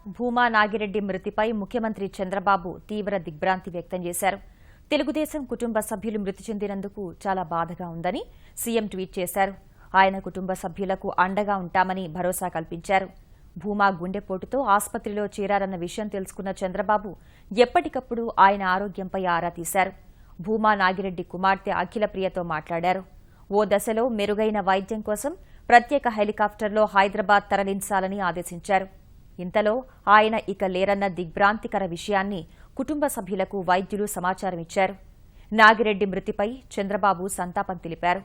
భూమా నాగిరెడ్డి మృతిపై ముఖ్యమంత్రి చంద్రబాబు తీవ్ర దిగ్భ్రాంతి వ్యక్తం చేశారు. తెలుగుదేశం కుటుంబ సభ్యులు మృతి చెందినందుకు చాలా బాధగా ఉందని సీఎం ట్వీట్ చేశారు. ఆయన కుటుంబ సభ్యులకు అండగా ఉంటామని భరోసా కల్పించారు. భూమా గుండెపోటుతో ఆసుపత్రిలో చేరారన్న విషయం తెలుసుకున్న చంద్రబాబు ఎప్పటికప్పుడు ఆయన ఆరోగ్యంపై ఆరా తీశారు. భూమా నాగిరెడ్డి కుమార్తె అఖిలప్రియతో మాట్లాడారు. ఓ దశలో మెరుగైన వైద్యం కోసం ప్రత్యేక హెలికాప్టర్లో హైదరాబాద్ తరలించాలని ఆదేశించారు. ఇంతలో ఆయన ఇక లేరన్న దిగ్భ్రాంతికర విషయాన్ని కుటుంబ సభ్యులకు వైద్యులు సమాచారం ఇచ్చారు. నాగిరెడ్డి మృతిపై చంద్రబాబు సంతాపం తెలిపారు.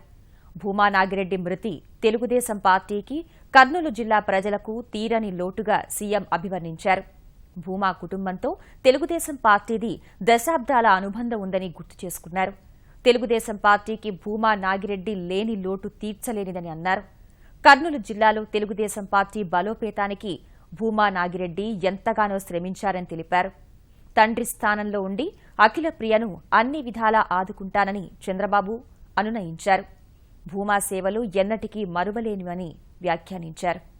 భూమా నాగిరెడ్డి మృతి తెలుగుదేశం పార్టీకి, కర్నూలు జిల్లా ప్రజలకు తీరని లోటుగా సీఎం అభివర్ణించారు. భూమా కుటుంబంతో తెలుగుదేశం పార్టీది దశాబ్దాల అనుబంధం ఉందని గుర్తు చేసుకున్నారు. తెలుగుదేశం పార్టీకి భూమా నాగిరెడ్డి లేని లోటు తీర్చలేనిదని అన్నారు. కర్నూలు జిల్లాలో తెలుగుదేశం పార్టీ బలోపేతానికి భూమా నాగిరెడ్డి ఎంతగానో శ్రమించారని తెలిపారు. తండ్రి స్థానంలో ఉండి అఖిలప్రియను అన్ని విధాలా ఆదుకుంటానని చంద్రబాబు అనునయించారు. భూమా సేవలు ఎన్నటికీ మరువలేనివని వ్యాఖ్యానించారు.